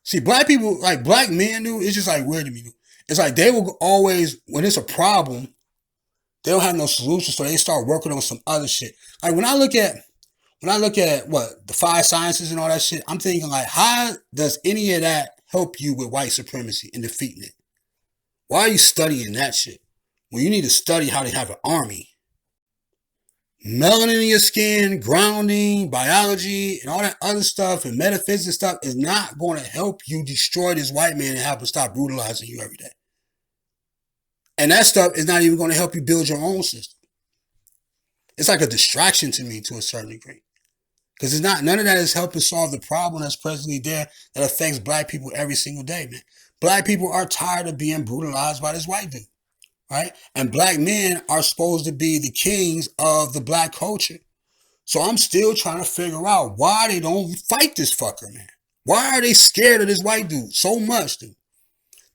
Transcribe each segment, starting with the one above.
See, black people, like black men, dude, it's just like weird to me, dude. It's like they will always, when it's a problem, they don't have no solution, so they start working on some other shit. Like when I look at what the 5 sciences and all that shit, I'm thinking like, how does any of that help you with white supremacy and defeating it? Why are you studying that shit when you need to study how to have an army? Melanin in your skin, grounding, biology, and all that other stuff and metaphysics stuff is not going to help you destroy this white man and have him stop brutalizing you every day. And that stuff is not even going to help you build your own system. It's like a distraction to me to a certain degree. Because it's not, none of that is helping solve the problem that's presently there that affects black people every single day, man. Black people are tired of being brutalized by this white dude, right? And black men are supposed to be the kings of the black culture. So I'm still trying to figure out why they don't fight this fucker, man. Why are they scared of this white dude so much, dude?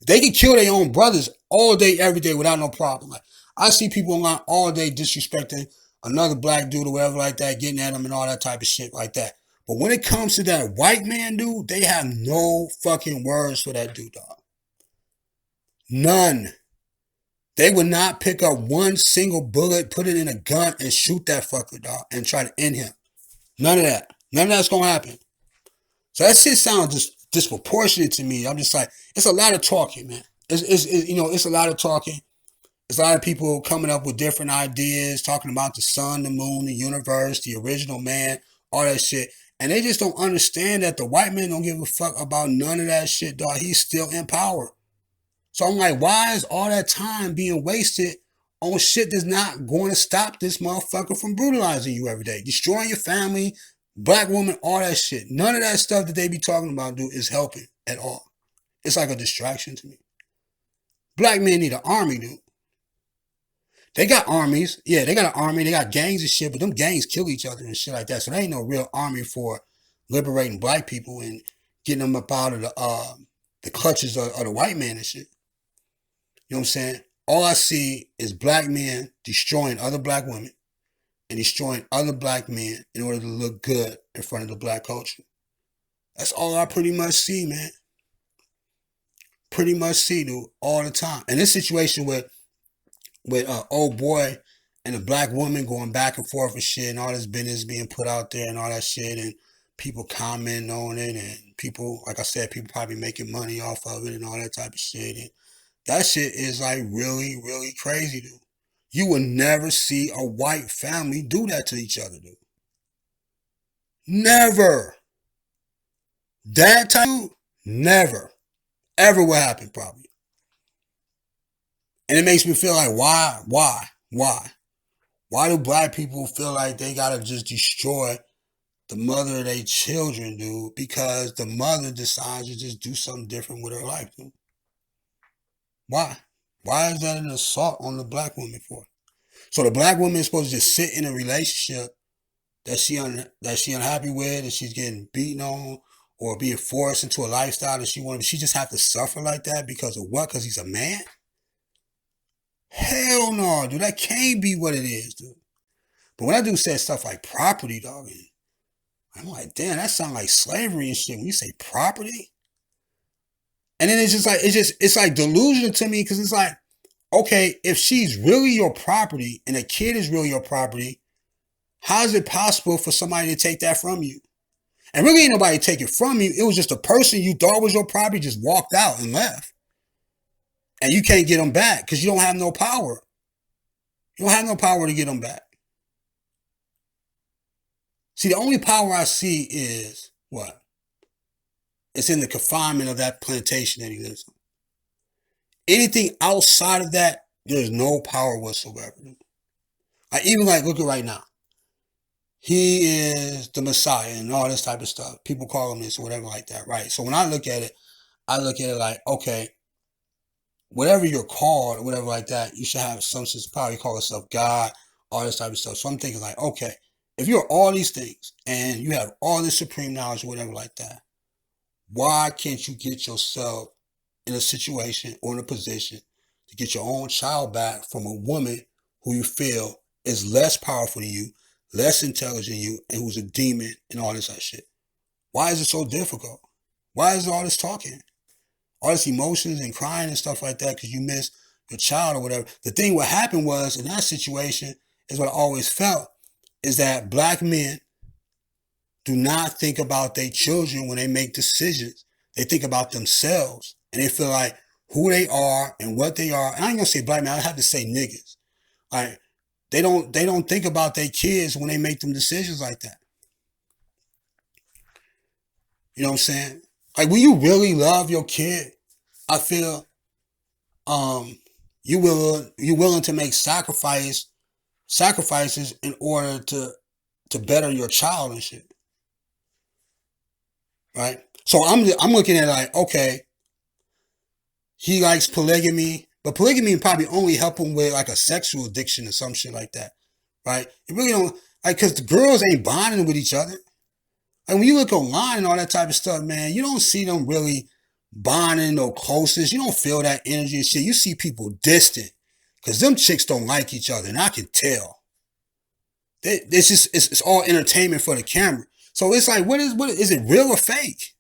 They can kill their own brothers all day, every day without no problem. Like, I see people online all day disrespecting another black dude or whatever like that, getting at them and all that type of shit like that. But when it comes to that white man dude, they have no fucking words for that dude, dog. None. They would not pick up one single bullet, put it in a gun, and shoot that fucker, dog, and try to end him. None of that. None of that's gonna happen. So that shit sounds just disproportionate to me. I'm just like, it's a lot of talking, man. It's a lot of talking. There's a lot of people coming up with different ideas, talking about the sun, the moon, the universe, the original man, all that shit. And they just don't understand that the white man don't give a fuck about none of that shit, dog. He's still in power. So I'm like, why is all that time being wasted on shit that's not going to stop this motherfucker from brutalizing you every day, destroying your family, black woman, all that shit. None of that stuff that they be talking about, dude, is helping at all. It's like a distraction to me. Black men need an army, dude. They got armies. Yeah, they got an army. They got gangs and shit, but them gangs kill each other and shit like that. So there ain't no real army for liberating black people and getting them up out of the clutches of the white man and shit. You know what I'm saying? All I see is black men destroying other black women and destroying other black men in order to look good in front of the black culture. That's all I pretty much see, man. Pretty much see, dude, all the time. And this situation with old boy and a black woman going back and forth and shit, and all this business being put out there and all that shit, and people commenting on it, and people, like I said, people probably making money off of it and all that type of shit. And that shit is like really, really crazy, dude. You will never see a white family do that to each other, dude. Never. That time, never. Ever will happen, probably. And it makes me feel like, why? Why do black people feel like they gotta just destroy the mother of their children, dude? Because the mother decides to just do something different with her life, dude. Why? Why is that an assault on the black woman for? So the black woman is supposed to just sit in a relationship that she unhappy with, and she's getting beaten on, or being forced into a lifestyle that she wanted. She just have to suffer like that because of what? Because he's a man? Hell no, dude. That can't be what it is, dude. But when I do say stuff like property, dog, I'm like, damn, that sounds like slavery and shit. When you say property, and then it's like delusional to me because it's like, okay, if she's really your property and a kid is really your property, how is it possible for somebody to take that from you? And really ain't nobody take it from you. It was just a person you thought was your property just walked out and left. And you can't get them back because you don't have no power. You don't have no power to get them back. See, the only power I see is what? It's in the confinement of that plantation that he lives on. Anything outside of that, there's no power whatsoever. I even like, look at right now. He is the Messiah and all this type of stuff. People call him this or whatever like that, right? So when I look at it like, okay, whatever you're called or whatever like that, you should have some sense of power. You call yourself God, all this type of stuff. So I'm thinking like, okay, if you're all these things and you have all this supreme knowledge or whatever like that, why can't you get yourself in a situation or in a position to get your own child back from a woman who you feel is less powerful than you, less intelligent than you, and who's a demon and all this other shit? Why is it so difficult? Why is all this talking? All this emotions and crying and stuff like that because you miss your child or whatever. The thing what happened was in that situation is what I always felt is that black men do not think about their children when they make decisions. They think about themselves and they feel like who they are and what they are. And I ain't gonna say black men, I have to say niggas. Like they don't think about their kids when they make them decisions like that. You know what I'm saying? Like when you really love your kid, I feel um you willing to make sacrifices in order to better your child and shit, right? So I'm looking at like, okay, he likes polygamy, but polygamy probably only help him with like a sexual addiction or some shit like that, right? It really don't like because the girls ain't bonding with each other. Like when you look online and all that type of stuff, man, you don't see them really bonding or closeness. You don't feel that energy and shit. You see people distant because them chicks don't like each other, and I can tell. It's just it's all entertainment for the camera. So it's like, what is it real or fake?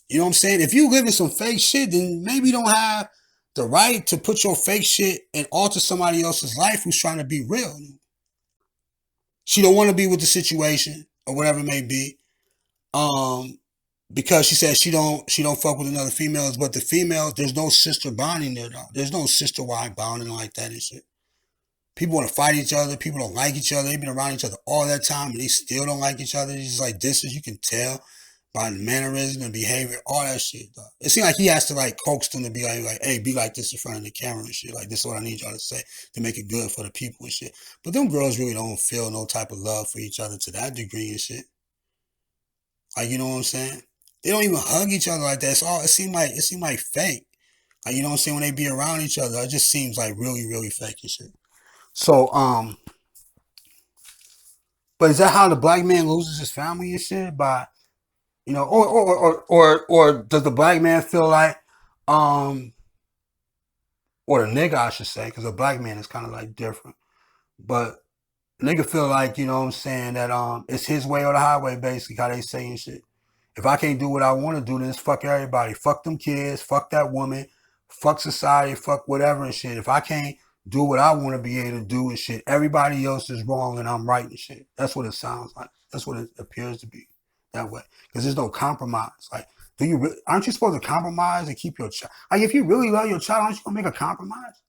You know what I'm saying? If you live in some fake shit, then maybe you don't have the right to put your fake shit and alter somebody else's life who's trying to be real. She don't want to be with the situation or whatever it may be. Um, because she said she don't fuck with another females, but the females, there's no sister bonding there though. There's no sister wife bonding like that and shit. People want to fight each other. People don't like each other. They've been around each other all that time, and they still don't like each other. It's just like this, as you can tell by the mannerism and behavior, all that shit. Though. It seems like he has to like coax them to be like, hey, be like this in front of the camera and shit. Like this is what I need y'all to say to make it good for the people and shit. But them girls really don't feel no type of love for each other to that degree and shit. Like you know what I'm saying? They don't even hug each other like that. It's all it seemed like fake. Like you know what I'm saying? When they be around each other, it just seems like really, really fake and shit. So but is that how the black man loses his family and shit? By or does the black man feel like, um, or the nigga I should say, because a black man is kind of like different, but nigga feel like what I'm saying that it's his way or the highway, basically how they saying shit. If I can't do what I want to do, then it's fuck everybody, fuck them kids, fuck that woman, fuck society, fuck whatever and shit. If I can't do what I want to be able to do and shit, everybody else is wrong and I'm right and shit. That's what it sounds like. That's what it appears to be that way. Because there's no compromise. Like, aren't you supposed to compromise and keep your child? Like, if you really love your child, aren't you gonna make a compromise?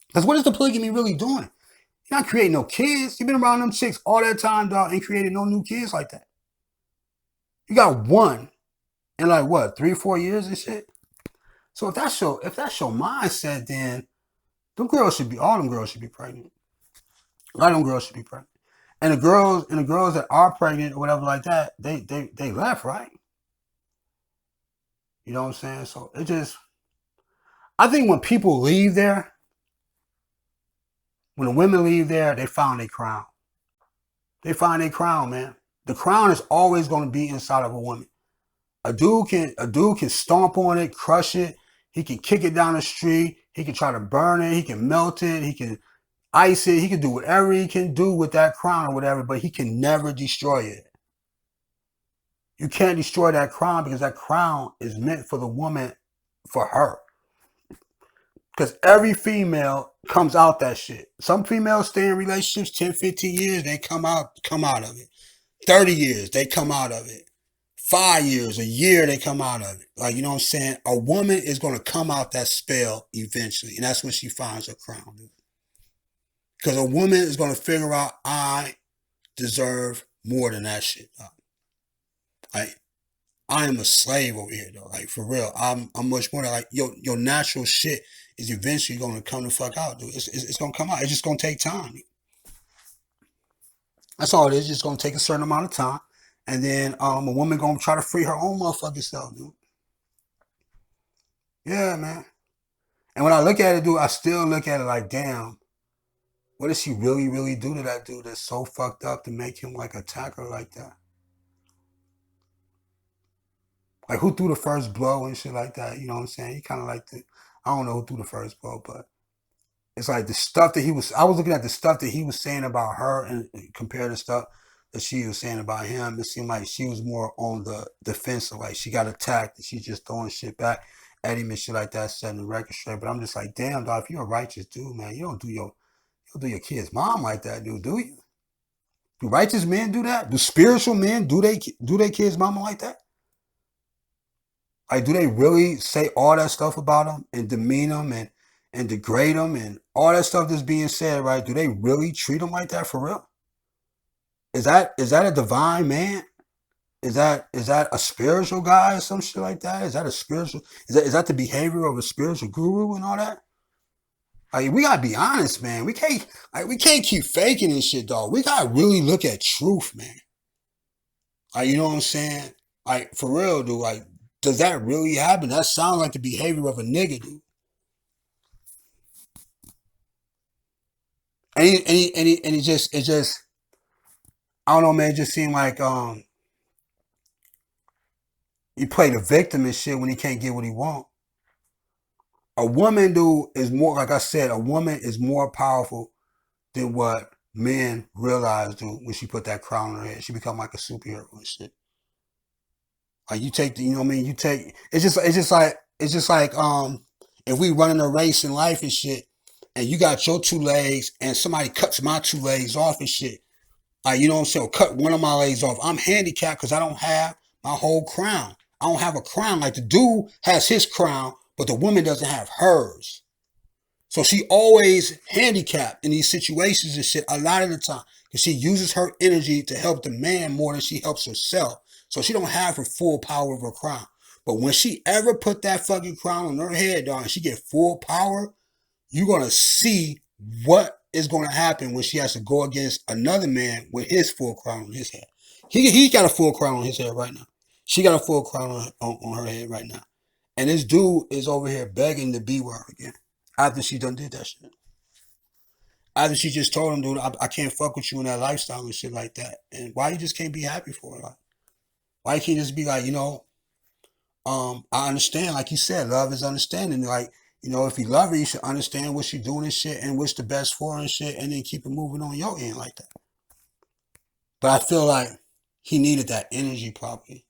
Because what is the polygamy really doing? You're not creating no kids. You've been around them chicks all that time, dog, and created no new kids like that. You got one in like what, 3 or 4 years and shit. So if that's your mindset, then all them girls should be pregnant. A lot of them girls should be pregnant. And the girls that are pregnant or whatever like that, they left, right? You know what I'm saying? So I think when people leave there, when the women leave there, they found their crown. They find their crown, man. The crown is always going to be inside of a woman. A dude can stomp on it, crush it. He can kick it down the street. He can try to burn it. He can melt it. He can ice it. He can do whatever he can do with that crown or whatever, but he can never destroy it. You can't destroy that crown because that crown is meant for the woman, for her. Because every female comes out that shit. Some females stay in relationships 10, 15 years, they come out of it. 30 years, they come out of it. 5 years, a year, they come out of it. Like, you know what I'm saying? A woman is going to come out that spell eventually. And that's when she finds her crown. Dude. Because a woman is going to figure out, I deserve more than that shit. Like, I am a slave over here, though. Like, for real. I'm much more than, like, your natural shit is eventually going to come the fuck out, dude. It's going to come out. It's just going to take time. Dude. That's all it is. It's just going to take a certain amount of time. And then a woman going to try to free her own motherfucking self, dude. Yeah, man. And when I look at it, dude, I still look at it like, damn, what did she really, really do to that dude that's so fucked up to make him, like, attack her like that? Like, who threw the first blow and shit like that? You know what I'm saying? He kind of like I don't know who threw the first blow, but it's like the stuff that I was looking at the stuff that he was saying about her and compared to stuff that she was saying about him, it seemed like she was more on the defensive. Like she got attacked and she just throwing shit back at him and shit like that, setting the record straight. But I'm just like, damn, dog, if you're a righteous dude, man, you don't do your kid's mom like that, dude, do you? Do righteous men do that? Do spiritual men do they kids' mama like that? Like, do they really say all that stuff about them and demean them and degrade them and all that stuff that's being said, right? Do they really treat them like that for real? Is that a divine man? Is that a spiritual guy or some shit like that? Is that a spiritual? Is that the behavior of a spiritual guru and all that? Like, we gotta be honest, man. We can't keep faking and shit, dog. We gotta really look at truth, man. Like, you know what I'm saying? Like, for real, dude. Like, does that really happen? That sounds like the behavior of a nigga, dude. And it just, I don't know, man. It just seemed like he played a victim and shit when he can't get what he want. A woman, dude, is more, like I said, a woman is more powerful than what men realize, dude. When she put that crown on her head, she become like a superhero and shit. Like, you take the, you know what I mean? You take, it's just like if we running a race in life and shit, and you got your two legs, and somebody cuts my two legs off and shit. Like, you know what I'm saying? Cut one of my legs off. I'm handicapped because I don't have my whole crown. I don't have a crown. Like, the dude has his crown, but the woman doesn't have hers. So she always handicapped in these situations and shit a lot of the time. Because she uses her energy to help the man more than she helps herself. So she don't have her full power of her crown. But when she ever put that fucking crown on her head, dog, and she get full power, you're gonna see what is gonna happen when she has to go against another man with his full crown on his head. He got a full crown on his head right now. She got a full crown on her head right now. And this dude is over here begging to be with her again. After she done did that shit. After she just told him, dude, I can't fuck with you in that lifestyle and shit like that. And why you just can't be happy for her? Like, why you can't just be like, I understand, like you said, love is understanding. Like, if you love her, you should understand what she's doing and shit and what's the best for her and shit, and then keep it moving on your end like that. But I feel like he needed that energy probably.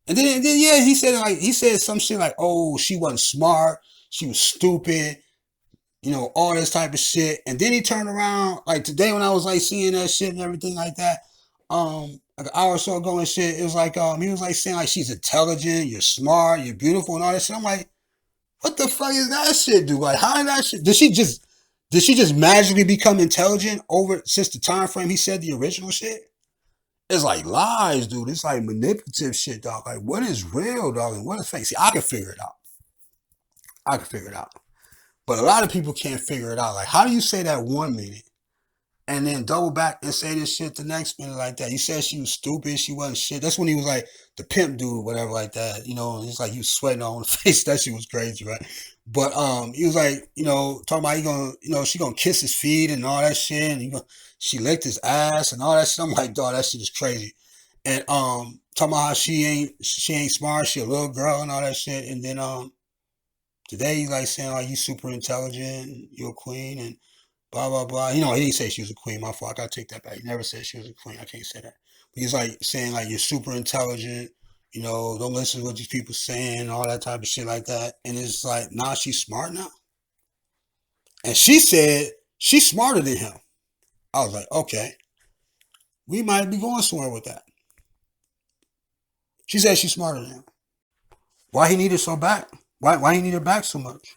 And then yeah, he said some shit like, oh, she wasn't smart, she was stupid, all this type of shit. And then he turned around, like today when I was like seeing that shit and everything like that, like an hour or so ago and shit, it was like he was like saying like she's intelligent, you're smart, you're beautiful and all that shit. I'm like, what the fuck is that shit, dude? Like, how did that shit? Did she just magically become intelligent over since the time frame he said the original shit? It's like lies, dude. It's like manipulative shit, dog. Like, what is real, dog, and what is fake? See, I can figure it out. I can figure it out. But a lot of people can't figure it out. Like, how do you say that 1 minute and then double back and say this shit the next minute like that? You said she was stupid, she wasn't shit. That's when he was like the pimp dude, whatever, like that. And it's like he was sweating on the face. That shit was crazy, right? But he was like, talking about she gonna kiss his feet and all that shit, and she licked his ass and all that shit. I'm like, dog, that shit is crazy. And talking about how she ain't smart, she a little girl and all that shit. And then today he's like saying like you super intelligent, you're a queen and blah blah blah. He didn't say she was a queen. My fault. I gotta take that back. He never said she was a queen. I can't say that. But he's like saying like you're super intelligent. Don't listen to what these people saying, all that type of shit like that. And it's like, nah, she's smart now. And she said she's smarter than him. I was like, okay, we might be going somewhere with that. She said she's smarter than him. Why he needed so back? Why he need her back so much?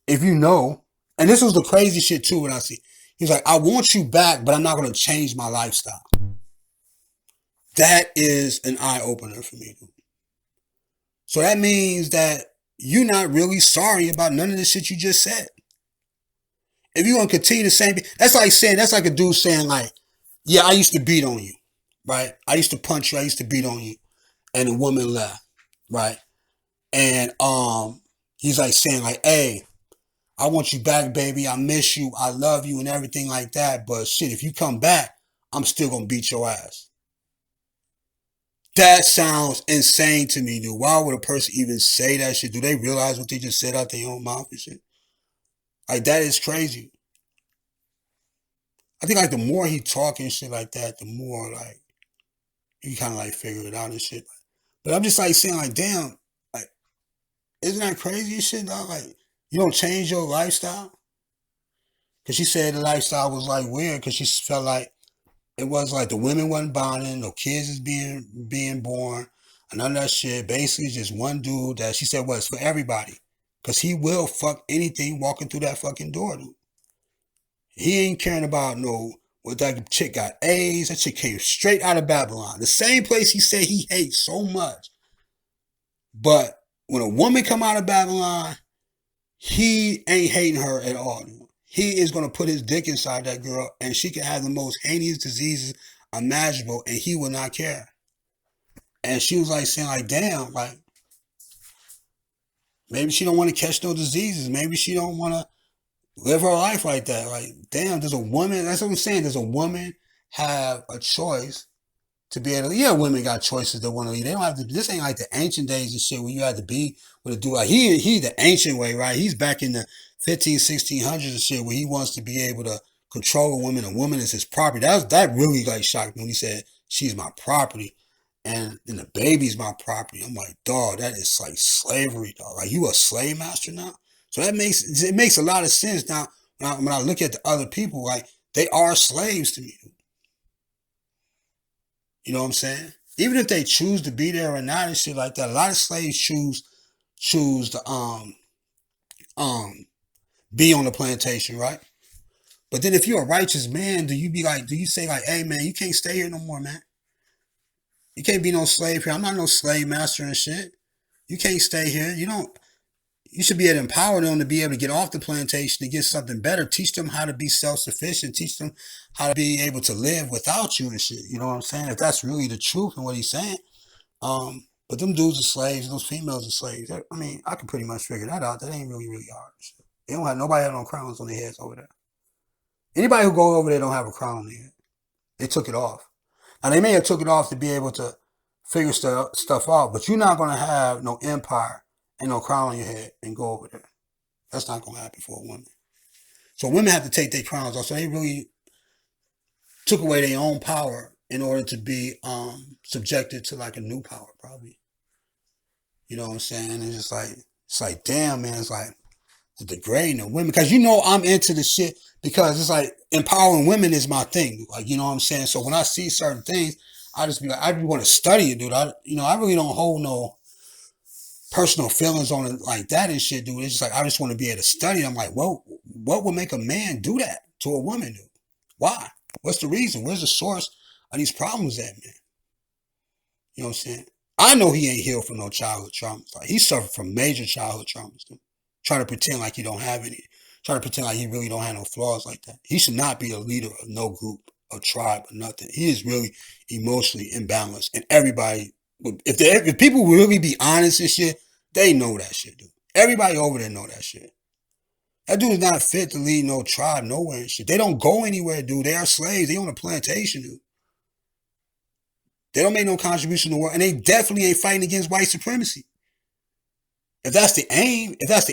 If you know, and this was the crazy shit too when I see. He's like, I want you back, but I'm not going to change my lifestyle. That is an eye opener for me. So that means that you're not really sorry about none of the shit you just said. If you want to continue the same, that's like a dude saying like, yeah, I used to beat on you, right? I used to punch you, I used to beat on you, and the woman left, right? And he's like saying like, hey, I want you back, baby. I miss you. I love you and everything like that. But shit, if you come back, I'm still going to beat your ass. That sounds insane to me, dude. Why would a person even say that shit? Do they realize what they just said out their own mouth and shit? Like, that is crazy. I think like the more he talk and shit like that, the more like you kind of like figure it out and shit. But I'm just like saying like, damn, like isn't that crazy shit, dog? Like you don't change your lifestyle because she said the lifestyle was like weird because she felt like it was like the women wasn't bonding, no kids is being born, and none of that shit. Basically, just one dude that she said was for everybody because he will fuck anything walking through that fucking door, dude. He ain't caring about no what that chick got AIDS. That chick came straight out of Babylon, the same place he said he hates so much. But when a woman come out of Babylon, he ain't hating her at all. He is gonna put his dick inside that girl, and she can have the most heinous diseases imaginable, and he will not care. And she was like saying, like, damn, like maybe she don't want to catch no diseases. Maybe she don't want to live her life like that. Like, damn, does a woman? That's what I'm saying. Does a woman have a choice to be able to, yeah, women got choices they want to lead. They don't have to, this ain't like the ancient days and shit where you had to be with a dude. Like he the ancient way, right? He's back in the 1600s and shit where he wants to be able to control a woman. A woman is his property. That really like shocked me when he said she's my property and then the baby's my property. I'm like, dog, that is like slavery, dog. Like you a slave master now? So it makes a lot of sense now when I look at the other people, like they are slaves to me. You know what I'm saying? Even if they choose to be there or not and shit like that, a lot of slaves choose to um be on the plantation, right? But then if you're a righteous man, do you say like, hey man, you can't stay here no more, man. You can't be no slave here. I'm not no slave master and shit. You can't stay here. You should be able to empower them to be able to get off the plantation and get something better. Teach them how to be self-sufficient. Teach them how to be able to live without you and shit. You know what I'm saying? If that's really the truth and what he's saying. But them dudes are slaves. Those females are slaves. I mean, I can pretty much figure that out. That ain't really, really hard. They don't have nobody have no crowns on their heads over there. Anybody who goes over there don't have a crown on their head. They took it off. Now they may have took it off to be able to figure stuff out, but you're not gonna have no empire and no crown on your head and go over there. That's not gonna happen for a woman. So women have to take their crowns off. So they really took away their own power in order to be subjected to like a new power, probably. You know what I'm saying? It's like damn, man. It's like the degrading of women because I'm into the shit because it's like empowering women is my thing. Like you know what I'm saying. So when I see certain things, I just be like, I just want to study it, dude. I really don't hold no personal feelings on it like that and shit, dude. It's just like I just want to be able to study. I'm like, well, what would make a man do that to a woman, dude? Why? What's the reason? Where's the source of these problems at, man? You know what I'm saying? I know he ain't healed from no childhood traumas. Like he suffered from major childhood traumas, dude. Trying to pretend like he don't have any. Trying to pretend like he really don't have no flaws like that. He should not be a leader of no group, or tribe, or nothing. He is really emotionally imbalanced, and everybody. If people really be honest and shit, they know that shit, dude. Everybody over there know that shit. That dude is not fit to lead no tribe nowhere and shit. They don't go anywhere, dude. They are slaves. They on a plantation, dude. They don't make no contribution to the world, and they definitely ain't fighting against white supremacy. If that's the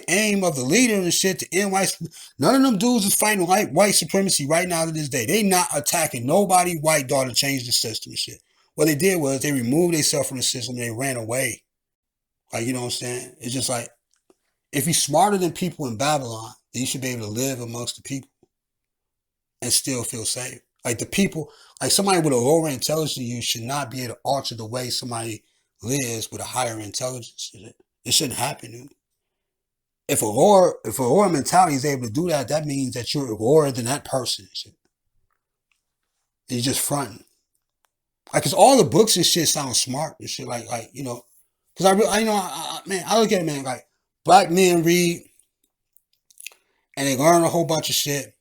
aim of the leader and shit to end white, none of them dudes is fighting white supremacy right now to this day. They not attacking nobody white dog to change the system and shit. What they did was they removed themselves from the system and they ran away. Like, you know what I'm saying? It's just like, if you're smarter than people in Babylon, then you should be able to live amongst the people and still feel safe. Like the people, like somebody with a lower intelligence than you should not be able to alter the way somebody lives with a higher intelligence. It shouldn't happen, dude. If a lower mentality is able to do that, that means that you're lower than that person. Shit. You're just fronting. Like, cause all the books and shit sound smart and shit. Like, cause I look at it, man. Like, black men read and they learn a whole bunch of shit,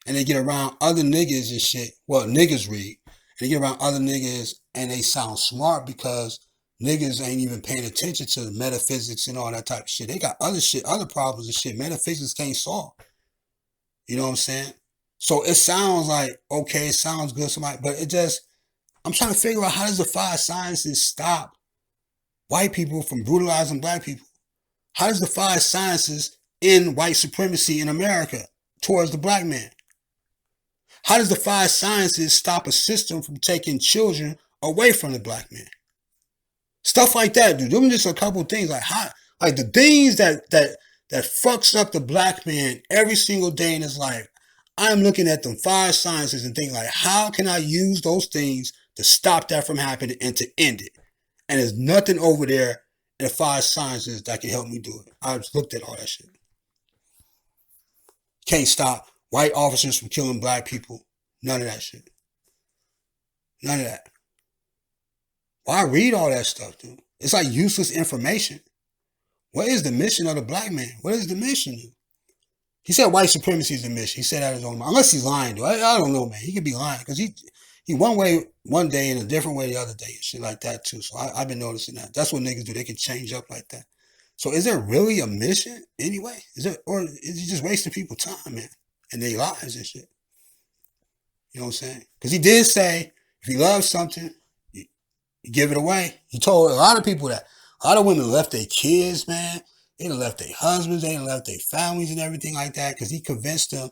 and they get around other niggas and shit. Well, niggas read and they get around other niggas and they sound smart because niggas ain't even paying attention to the metaphysics and all that type of shit. They got other shit, other problems and shit. Metaphysics can't solve. You know what I'm saying? So it sounds like, okay, it sounds good, but I'm trying to figure out how does the 5 sciences stop white people from brutalizing black people? How does the 5 sciences end white supremacy in America towards the black man? How does the 5 sciences stop a system from taking children away from the black man? Stuff like that, dude. Them just a couple things like how, like the things that fucks up the black man every single day in his life. I'm looking at them 5 sciences and thinking like, how can I use those things to stop that from happening and to end it? And there's nothing over there in the 5 sciences that can help me do it. I just looked at all that shit. Can't stop white officers from killing black people. None of that shit. None of that. Why read all that stuff, dude? It's like useless information. What is the mission of the black man? What is the mission, dude? He said white supremacy is the mission. He said that his own mind. Unless he's lying, dude. I don't know, man. He could be lying because he one way one day and a different way the other day and shit like that too. So I've been noticing that. That's what niggas do. They can change up like that. So is there really a mission anyway? Or is he just wasting people's time, man? And their lives and shit. You know what I'm saying? Because he did say if you love something, you give it away. He told a lot of people that. A lot of women left their kids, man. They done left their husbands. They done left their families and everything like that because he convinced them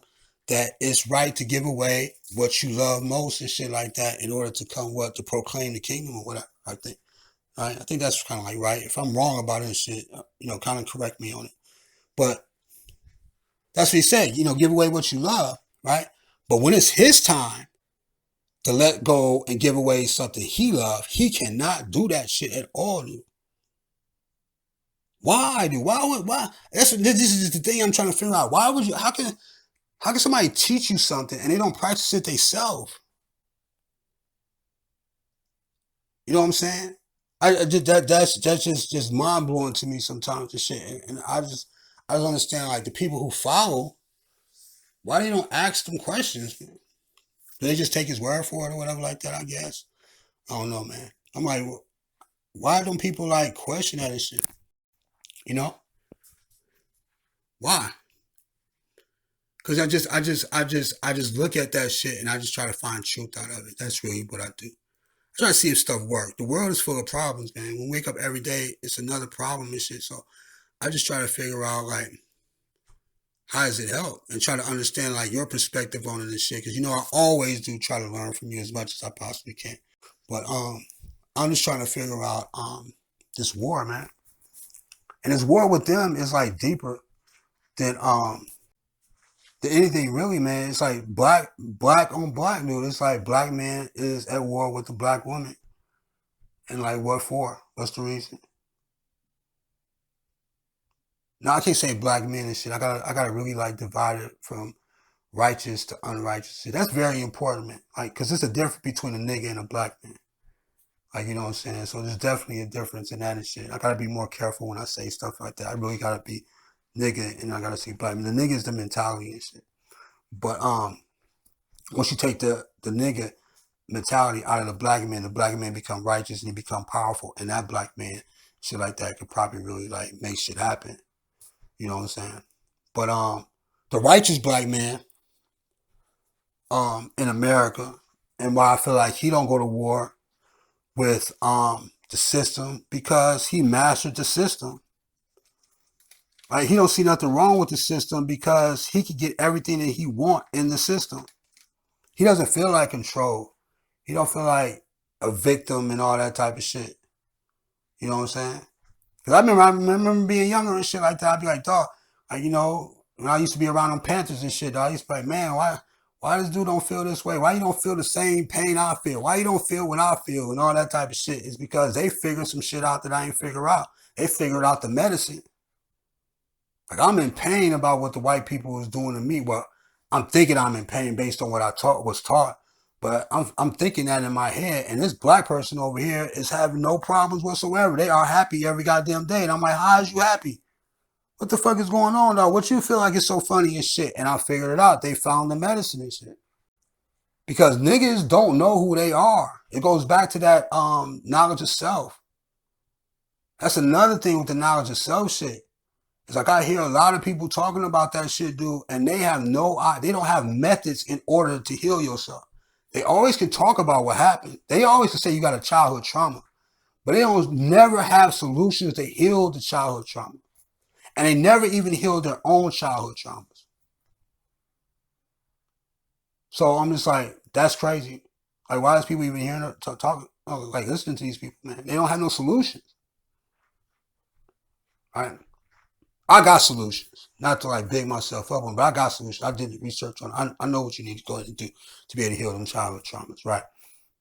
that it's right to give away what you love most and shit like that in order to come to proclaim the kingdom or whatever, I think. Right? I think that's kind of like right. If I'm wrong about it and shit, kind of correct me on it. But that's what he said, give away what you love, right? But when it's his time to let go and give away something he loves, he cannot do that shit at all, dude. Why, dude? Why? This is the thing I'm trying to figure out. Why would you, how can somebody teach you something and they don't practice it themselves? You know what I'm saying? That's just mind blowing to me sometimes. This shit, and I just understand like the people who follow, why they don't ask them questions? Man? Do they just take his word for it or whatever like that? I guess I don't know, man. I'm like, why don't people like question that and shit? Why? Because I just look at that shit and I just try to find truth out of it. That's really what I do. I try to see if stuff works. The world is full of problems, man. When we wake up every day, it's another problem and shit. So I just try to figure out like how does it help and try to understand like your perspective on it and shit. Because I always do try to learn from you as much as I possibly can. But I'm just trying to figure out this war, man. And this war with them is like deeper than anything really, man. It's like black on black, dude. It's like black man is at war with the black woman. And like what for? What's the reason? Now I can't say black men and shit. I gotta really like divide it from righteous to unrighteous. See, that's very important, man. Like, cause there's a difference between a nigga and a black man. Like, you know what I'm saying? So there's definitely a difference in that and shit. I gotta be more careful when I say stuff like that. I really gotta be nigga and I gotta say black. I mean, the nigga is the mentality and shit. But once you take the nigga mentality out of the black man become righteous and he become powerful, and that black man, shit like that, could probably really like make shit happen. You know what I'm saying? But the righteous black man in America, and why I feel like he don't go to war with the system, because he mastered the system. Like, he don't see nothing wrong with the system because he could get everything that he want in the system. He doesn't feel like control. He don't feel like a victim and all that type of shit. You know what I'm saying? Because I remember being younger and shit like that. I'd be like, dog, like, when I used to be around them Panthers and shit, dog, I used to be like, man, why this dude don't feel this way? Why you don't feel the same pain I feel? Why you don't feel what I feel and all that type of shit? It's because they figured some shit out that I ain't figure out. They figured out the medicine. Like, I'm in pain about what the white people was doing to me. Well, I'm thinking I'm in pain based on what I was taught. But I'm thinking that in my head. And this black person over here is having no problems whatsoever. They are happy every goddamn day. And I'm like, how is you happy? What the fuck is going on, dog? What you feel like is so funny and shit? And I figured it out. They found the medicine and shit. Because niggas don't know who they are. It goes back to that knowledge of self. That's another thing with the knowledge of self shit. It's like I hear a lot of people talking about that shit, dude, and they don't have methods in order to heal yourself. They always can talk about what happened. They always can say you got a childhood trauma, but they don't never have solutions to heal the childhood trauma. And they never even heal their own childhood traumas. So I'm just like, that's crazy. Like, why is people even hearing talk like listening to these people, man? They don't have no solutions. Right? I got solutions. Not to like big myself up on, but I got solutions. I did the research on it. I know what you need to go ahead and do to be able to heal them childhood traumas, right?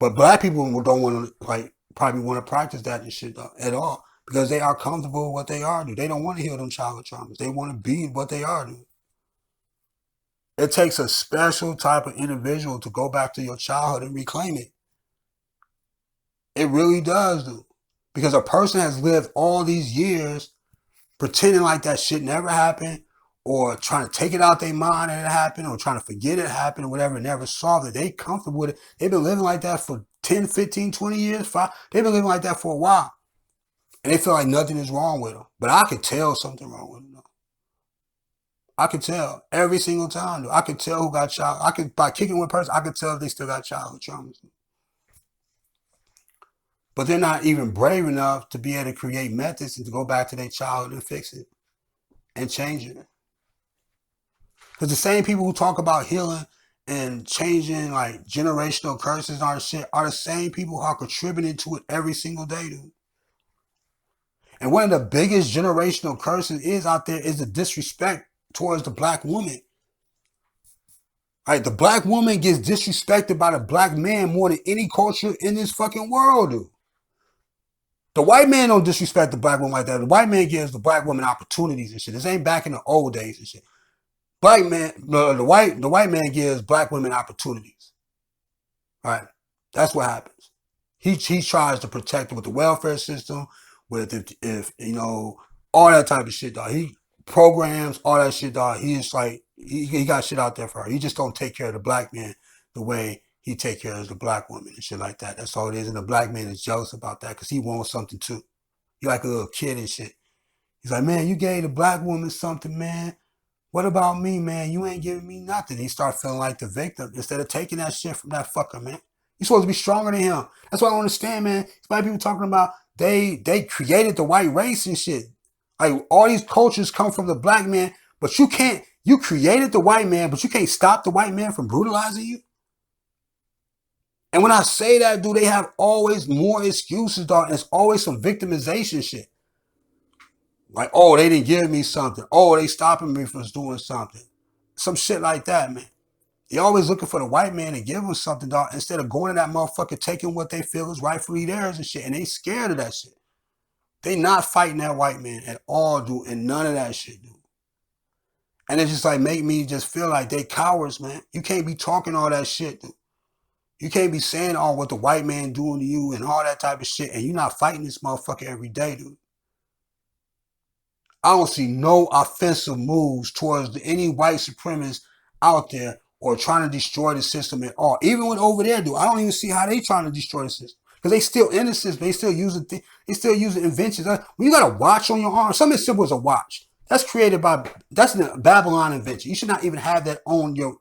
But black people don't want to like probably want to practice that and shit at all because they are comfortable with what they are, dude. They don't want to heal them childhood traumas. They want to be what they are, dude. It takes a special type of individual to go back to your childhood and reclaim it. It really does, dude. Because a person has lived all these years pretending like that shit never happened, or trying to take it out their mind that it happened, or trying to forget it happened, or whatever, never solved it. They comfortable with it. They've been living like that for 10, 15, 20 years. They've been living like that for a while. And they feel like nothing is wrong with them. But I could tell something wrong with them. I could tell every single time. Though. I could tell who got child. I could, by kicking one person, I could tell if they still got childhood traumas. But they're not even brave enough to be able to create methods and to go back to their childhood and fix it and change it. Because the same people who talk about healing and changing like generational curses and all this shit are the same people who are contributing to it every single day, dude. And one of the biggest generational curses is out there is the disrespect towards the black woman. Right, the black woman gets disrespected by the black man more than any culture in this fucking world, dude. The white man don't disrespect the black woman like that. The white man gives the black woman opportunities and shit. This ain't back in the old days and shit. Black man, the white man gives black women opportunities. Right, that's what happens. He tries to protect her with the welfare system, with if you know all that type of shit, dog. He programs all that shit, dog. He is like he got shit out there for her. He just don't take care of the black man the way he take care of the black woman and shit like that. That's all it is. And the black man is jealous about that because he wants something too. He like a little kid and shit. He's like, man, you gave the black woman something, man. What about me, man? You ain't giving me nothing. He start feeling like the victim instead of taking that shit from that fucker, man. You're supposed to be stronger than him. That's what I don't understand, man. It's white people talking about they created the white race and shit. Like all these cultures come from the black man, but you can't. You created the white man, but you can't stop the white man from brutalizing you. And when I say that, dude, they have always more excuses, dog. And it's always some victimization shit. Like, oh, they didn't give me something. Oh, they stopping me from doing something. Some shit like that, man. They always looking for the white man to give them something, dog, instead of going to that motherfucker, taking what they feel is rightfully theirs and shit. And they scared of that shit. They not fighting that white man at all, dude, and none of that shit, dude. And it just like make me just feel like they cowards, man. You can't be talking all that shit, dude. You can't be saying all what the white man doing to you and all that type of shit, and you're not fighting this motherfucker every day, dude. I don't see no offensive moves towards any white supremacists out there or trying to destroy the system at all. Even when over there, dude, I don't even see how they trying to destroy the system because they still innocent. They still using they still using inventions. When you got a watch on your arm, something as simple as a watch. That's created by that's a Babylon invention. You should not even have that on your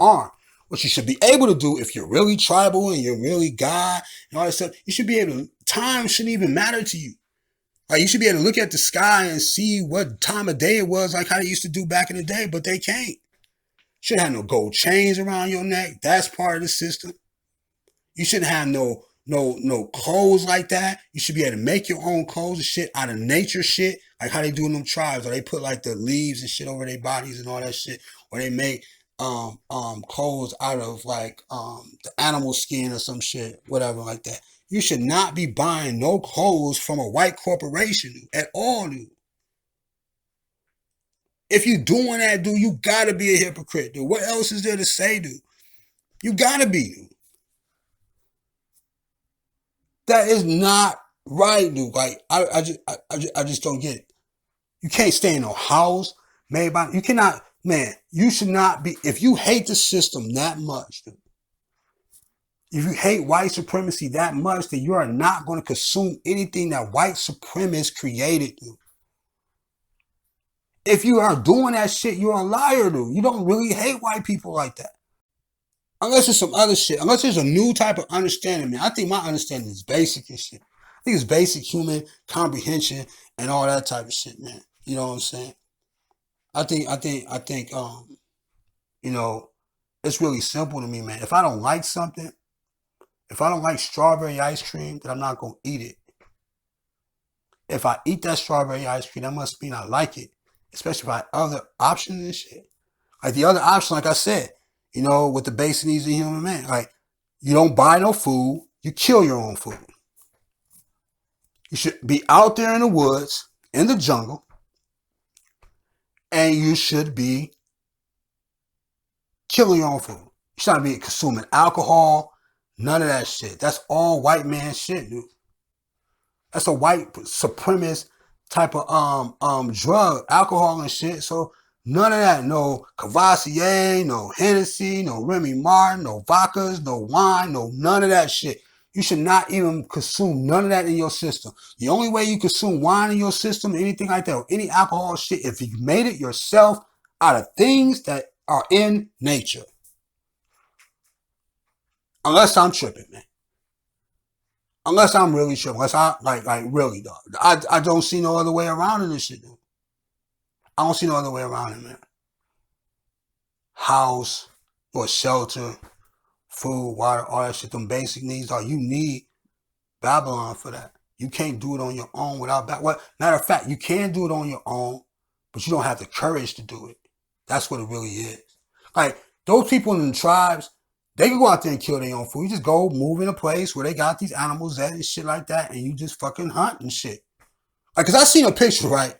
arm. What you should be able to do if you're really tribal and you're really God and all that stuff, you should be able to. Time shouldn't even matter to you. Like you should be able to look at the sky and see what time of day it was, like how they used to do back in the day, but they can't. Shouldn't have no gold chains around your neck. That's part of the system. You shouldn't have no clothes like that. You should be able to make your own clothes and shit out of nature shit, like how they do in them tribes, or they put like the leaves and shit over their bodies and all that shit, or they make clothes out of like the animal skin or some shit, whatever like that. You should not be buying no clothes from a white corporation at all, dude. If you doing that, dude, you gotta be a hypocrite, dude. What else is there to say, dude? You gotta be, dude. That is not right, dude. Like I just don't get it. You can't stay in no house made by. You cannot, man. You should not be. If you hate the system that much, dude, if you hate white supremacy that much, then you are not going to consume anything that white supremacists created, dude. If you are doing that shit, you're a liar, dude. You don't really hate white people like that. Unless it's some other shit. Unless there's a new type of understanding, man. I think my understanding is basic and shit. I think it's basic human comprehension and all that type of shit, man. You know what I'm saying? I think, you know, it's really simple to me, man. If I don't like something, if I don't like strawberry ice cream, then I'm not going to eat it. If I eat that strawberry ice cream, that must mean I like it. Especially if I have other options and shit. Like the other option, like I said, with the basic needs of the human man. Like, you don't buy no food, you kill your own food. You should be out there in the woods, in the jungle, and you should be killing your own food. You should not be consuming alcohol, none of that shit. That's all white man shit, dude. That's a white supremacist type of drug, alcohol and shit. So none of that. No Cavassier, no Hennessy, no Remy Martin, no vodkas, no wine, no none of that shit. You should not even consume none of that in your system. The only way you consume wine in your system, anything like that, or any alcohol shit, if you made it yourself out of things that are in nature. Unless I'm tripping, man. Unless I'm really tripping. Unless I, like really, dog. I don't see no other way around in this shit, dude. I don't see no other way around it, man. House or shelter, food, water, all that shit, them basic needs, dog. You need Babylon for that. You can't do it on your own without Babylon. Matter of fact, you can do it on your own, but you don't have the courage to do it. That's what it really is. Like, those people in the tribes, they can go out there and kill their own food. You just go move in a place where they got these animals at and shit like that, and you just fucking hunt and shit. Like, cause I seen a picture, right?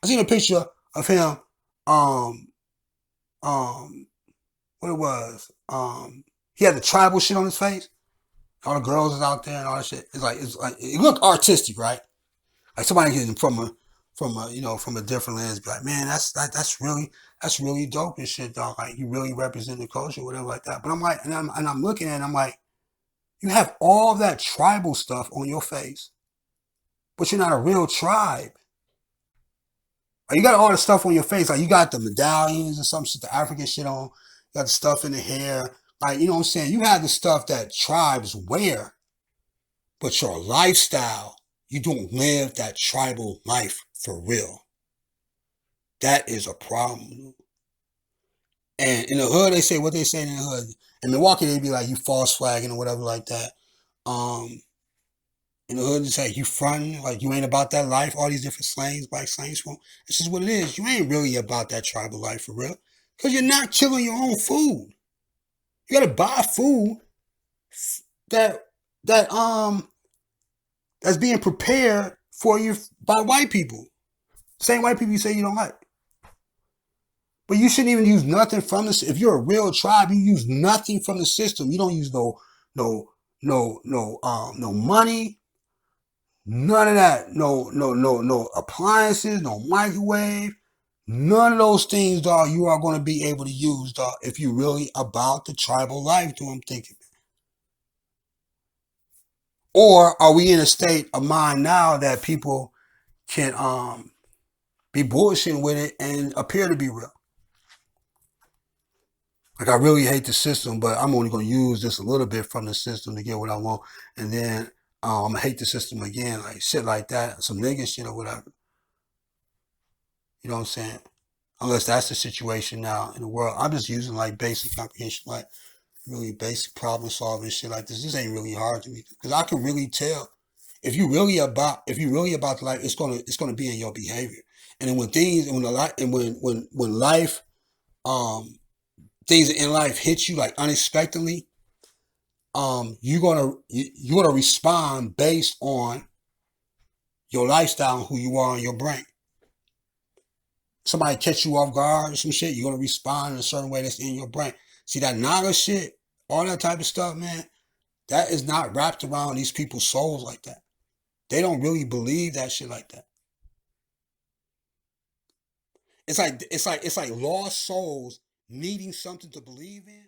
I seen a picture of him, what it was, he had the tribal shit on his face. All the girls is out there and all that shit. It's like it looked artistic, right? Like somebody getting from a different lens, be like, man, that's really dope and shit, dog. Like, you really represent the culture, whatever like that. But I'm like, and I'm looking at it, and I'm like, you have all that tribal stuff on your face, but you're not a real tribe. Like, you got all the stuff on your face, like you got the medallions and some shit, the African shit on. You got the stuff in the hair, like, you know what I'm saying. You have the stuff that tribes wear, but your lifestyle, you don't live that tribal life for real. That is a problem. And in the hood, they say what they say in the hood. In Milwaukee, they be like, you false flagging or whatever like that. In the hood, it's like, you fronting, like you ain't about that life. All these different slangs, black slangs. It's just what it is. You ain't really about that tribal life for real. Because you're not killing your own food. You gotta buy food that's being prepared for you by white people. Same white people you say you don't like. But you shouldn't even use nothing from this. If you're a real tribe, you use nothing from the system. You don't use no money, none of that. No appliances, no microwave, none of those things, dog. You are going to be able to use, dog, if you're really about the tribal life. Do I'm thinking. Or are we in a state of mind now that people can be bullshitting with it and appear to be real? Like, I really hate the system, but I'm only going to use just a little bit from the system to get what I want. And then I'm going to hate the system again, like shit like that, some nigga shit or whatever. You know what I'm saying? Unless that's the situation now in the world. I'm just using like basic comprehension, like really basic problem solving shit like this. This ain't really hard to me because I can really tell if you really about the life, it's gonna be in your behavior. And then when life things in life hit you like unexpectedly, you're gonna respond based on your lifestyle and who you are in your brain. Somebody catch you off guard or some shit, you're gonna respond in a certain way that's in your brain. See that Naga shit, all that type of stuff, man, that is not wrapped around these people's souls like that. They don't really believe that shit like that. It's like lost souls needing something to believe in.